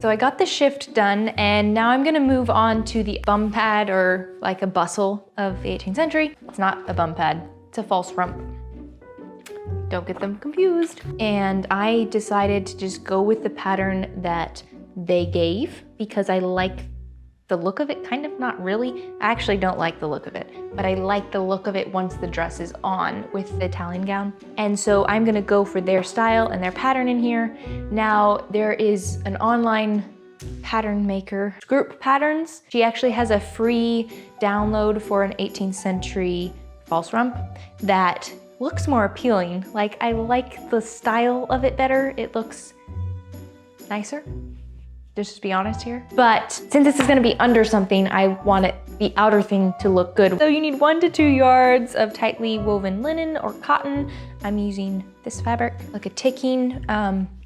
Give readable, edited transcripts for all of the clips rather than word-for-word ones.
So I got the shift done, and now I'm gonna move on to the bum pad, or like a bustle of the 18th century. It's not a bum pad, it's a false rump. Don't get them confused. And I decided to just go with the pattern that they gave because I like the look of it, kind of, not really. I actually don't like the look of it, but I like the look of it once the dress is on with the Italian gown. And so I'm gonna go for their style and their pattern in here. Now, there is an online pattern maker, Group Patterns. She actually has a free download for an 18th century false rump that looks more appealing. Like, I like the style of it better. It looks nicer. Just be honest here. But since this is gonna be under something, I want the outer thing to look good. So you need 1 to 2 yards of tightly woven linen or cotton. I'm using this fabric, like a ticking,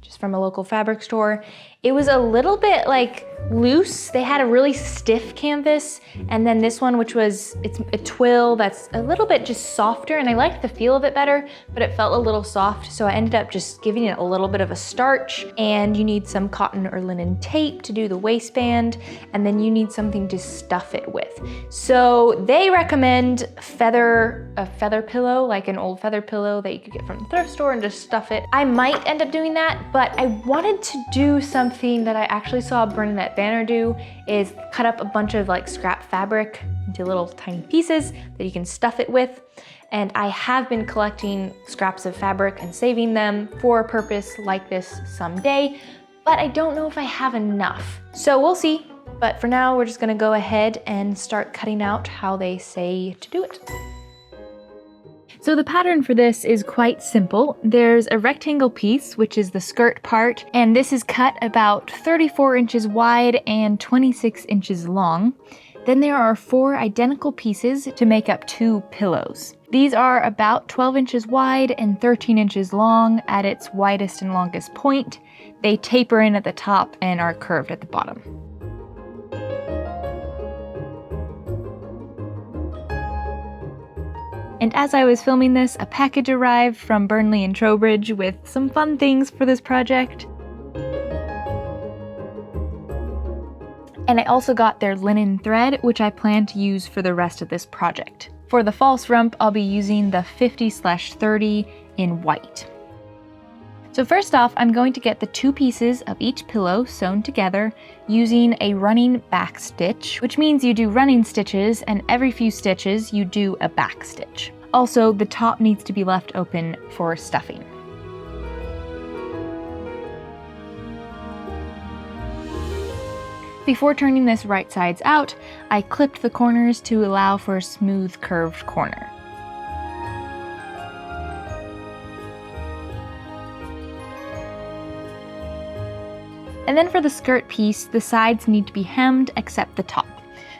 just from a local fabric store. It was a little bit like loose. They had a really stiff canvas, and then this one, which was, it's a twill that's a little bit just softer, and I liked the feel of it better, but it felt a little soft, so I ended up just giving it a little bit of a starch. And you need some cotton or linen tape to do the waistband, and then you need something to stuff it with. So they recommend a feather pillow, like an old feather pillow that you could get from the thrift store, and just stuff it. I might end up doing that, but I wanted to do something that I actually saw Bernadette Banner do, is cut up a bunch of like scrap fabric into little tiny pieces that you can stuff it with. And I have been collecting scraps of fabric and saving them for a purpose like this someday, but I don't know if I have enough. So we'll see. But for now, we're just gonna go ahead and start cutting out how they say to do it. So the pattern for this is quite simple. There's a rectangle piece, which is the skirt part, and this is cut about 34 inches wide and 26 inches long. Then there are 4 identical pieces to make up 2 pillows. These are about 12 inches wide and 13 inches long at its widest and longest point. They taper in at the top and are curved at the bottom. And as I was filming this, a package arrived from Burnley and Trowbridge with some fun things for this project. And I also got their linen thread, which I plan to use for the rest of this project. For the false rump, I'll be using the 50/30 in white. So first off, I'm going to get the 2 pieces of each pillow sewn together using a running back stitch, which means you do running stitches, and every few stitches you do a back stitch. Also, the top needs to be left open for stuffing. Before turning this right sides out, I clipped the corners to allow for a smooth curved corner. And then for the skirt piece, the sides need to be hemmed except the top.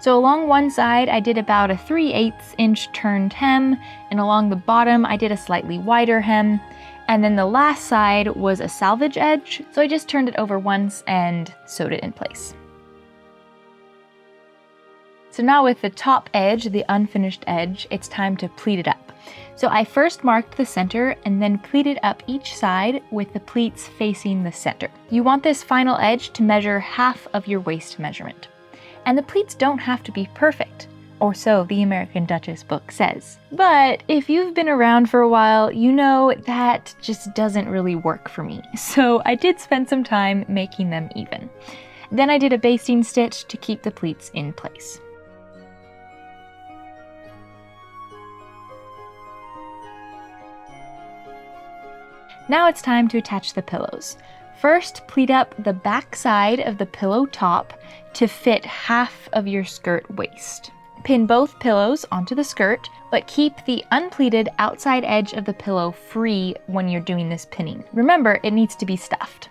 So along one side, I did about a 3/8 inch turned hem, and along the bottom, I did a slightly wider hem. And then the last side was a salvage edge, so I just turned it over once and sewed it in place. So now with the top edge, the unfinished edge, it's time to pleat it up. So I first marked the center and then pleated up each side with the pleats facing the center. You want this final edge to measure half of your waist measurement. And the pleats don't have to be perfect, or so the American Duchess book says. But if you've been around for a while, you know that just doesn't really work for me. So I did spend some time making them even. Then I did a basting stitch to keep the pleats in place. Now it's time to attach the pillows. First, pleat up the back side of the pillow top to fit half of your skirt waist. Pin both pillows onto the skirt, but keep the unpleated outside edge of the pillow free when you're doing this pinning. Remember, it needs to be stuffed.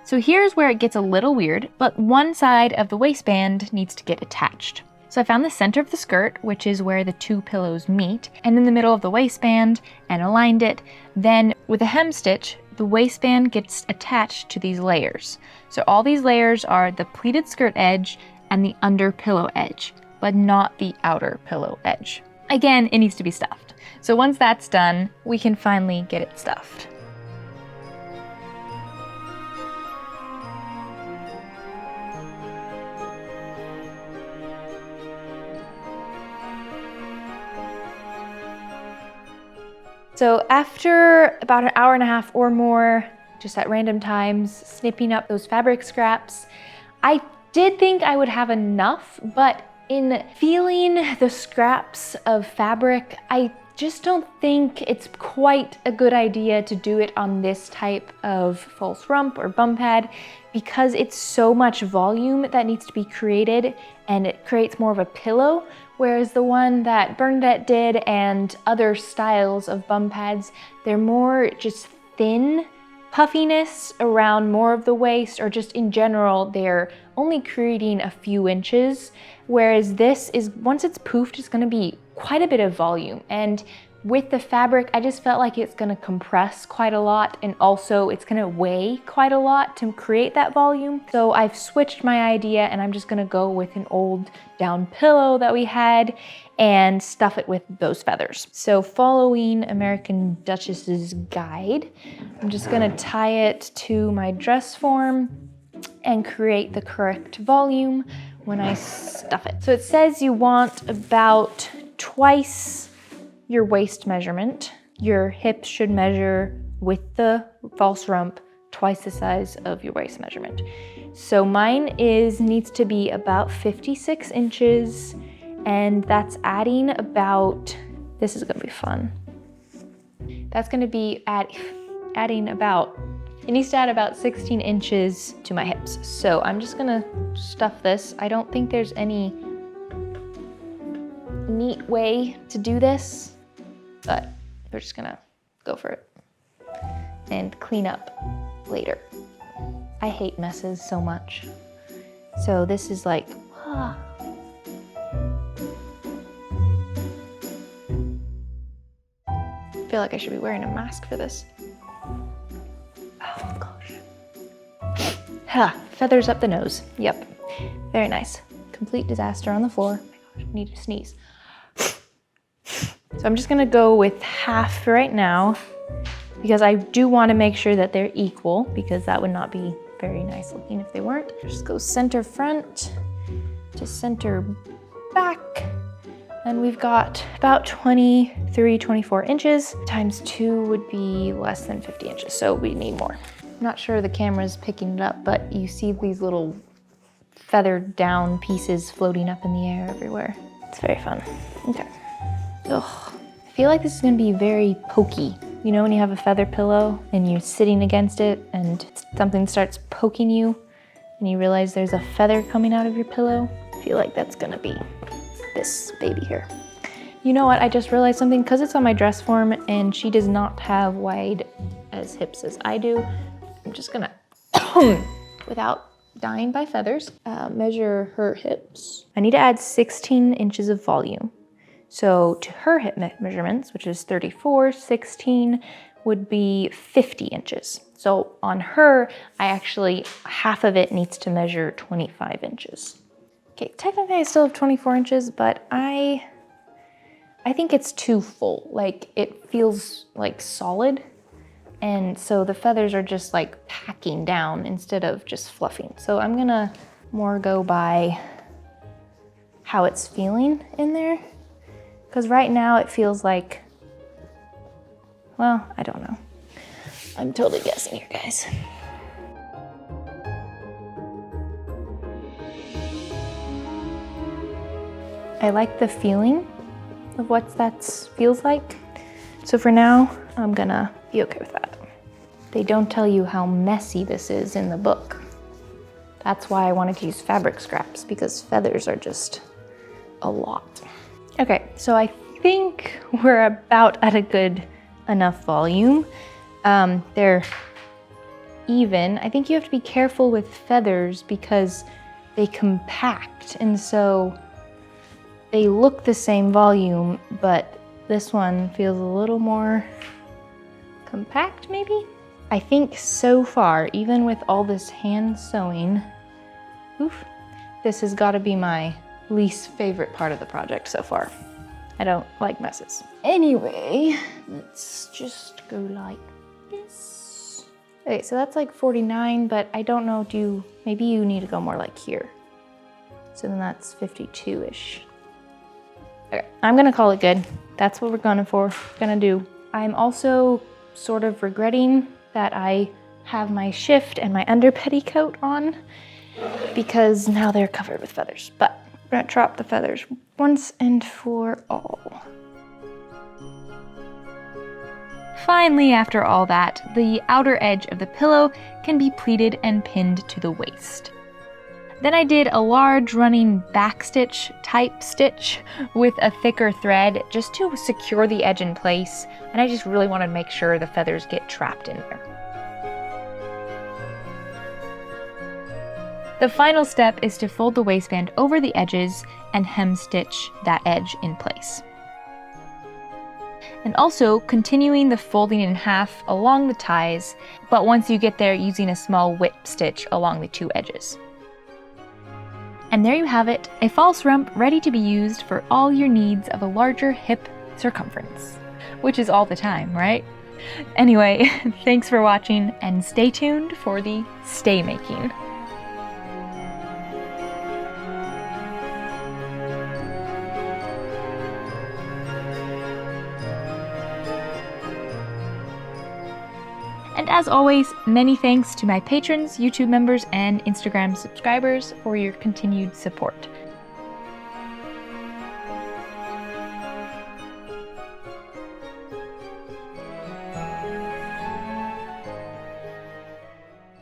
So here's where it gets a little weird, but one side of the waistband needs to get attached. So I found the center of the skirt, which is where the 2 pillows meet, and in the middle of the waistband, and aligned it. Then with a hem stitch, the waistband gets attached to these layers. So all these layers are the pleated skirt edge and the under pillow edge, but not the outer pillow edge. Again, it needs to be stuffed. So once that's done, we can finally get it stuffed. So after about an hour and a half or more, just at random times, snipping up those fabric scraps, I did think I would have enough, but in feeling the scraps of fabric, I just don't think it's quite a good idea to do it on this type of false rump or bum pad because it's so much volume that needs to be created and it creates more of a pillow. Whereas the one that Bernadette did and other styles of bum pads, they're more just thin puffiness around more of the waist, or just in general, they're only creating a few inches. Whereas this is, once it's poofed, it's gonna be quite a bit of volume. And with the fabric, I just felt like it's gonna compress quite a lot, and also it's gonna weigh quite a lot to create that volume. So I've switched my idea and I'm just gonna go with an old down pillow that we had and stuff it with those feathers. So following American Duchess's guide, I'm just gonna tie it to my dress form and create the correct volume when I stuff it. So it says you want about twice your waist measurement. Your hips should measure with the false rump twice the size of your waist measurement. So mine needs to be about 56 inches, and that's adding about, this is gonna be fun. That's gonna be adding about, it needs to add about 16 inches to my hips. So I'm just gonna stuff this. I don't think there's any neat way to do this, but we're just gonna go for it and clean up later. I hate messes so much. So this is like, I feel like I should be wearing a mask for this. Oh gosh. Feathers up the nose. Yep, very nice. Complete disaster on the floor. Oh my gosh, I need to sneeze. So I'm just gonna go with half for right now because I do want to make sure that they're equal, because that would not be very nice looking if they weren't. Just go center front to center back. And we've got about 23, 24 inches. Times 2 would be less than 50 inches, so we need more. I'm not sure the camera's picking it up, but you see these little feathered down pieces floating up in the air everywhere. It's very fun. Okay. Ugh. I feel like this is gonna be very pokey. You know when you have a feather pillow and you're sitting against it and something starts poking you and you realize there's a feather coming out of your pillow? I feel like that's gonna be this baby here. You know what, I just realized something, because it's on my dress form and she does not have wide as hips as I do. I'm just gonna, without dying by feathers, measure her hips. I need to add 16 inches of volume. So to her hip measurements, which is 34, 16 would be 50 inches. So on her, half of it needs to measure 25 inches. Okay, technically I still have 24 inches, but I think it's too full. Like, it feels like solid. And so the feathers are just like packing down instead of just fluffing. So I'm gonna more go by how it's feeling in there. Because right now it feels like, well, I don't know. I'm totally guessing here, guys. I like the feeling of what that feels like. So for now, I'm gonna be okay with that. They don't tell you how messy this is in the book. That's why I wanted to use fabric scraps, because feathers are just a lot. Okay, so I think we're about at a good enough volume. They're even. I think you have to be careful with feathers because they compact, and so they look the same volume, but this one feels a little more compact, maybe? I think so far, even with all this hand sewing, this has got to be my least favorite part of the project so far. I don't like messes. Anyway, let's just go like this. Okay, so that's like 49, but I don't know, maybe you need to go more like here. So then that's 52-ish. Okay, I'm gonna call it good. That's what we're gonna do. I'm also sort of regretting that I have my shift and my under petticoat on because now they're covered with feathers. But we're gonna drop the feathers once and for all. Finally, after all that, the outer edge of the pillow can be pleated and pinned to the waist. Then I did a large running backstitch type stitch with a thicker thread just to secure the edge in place, and I just really wanted to make sure the feathers get trapped in there. The final step is to fold the waistband over the edges and hem stitch that edge in place. And also continuing the folding in half along the ties, but once you get there, using a small whip stitch along the two edges. And there you have it, a false rump ready to be used for all your needs of a larger hip circumference. Which is all the time, right? Anyway, thanks for watching and stay tuned for the stay making. And as always, many thanks to my patrons, YouTube members, and Instagram subscribers for your continued support.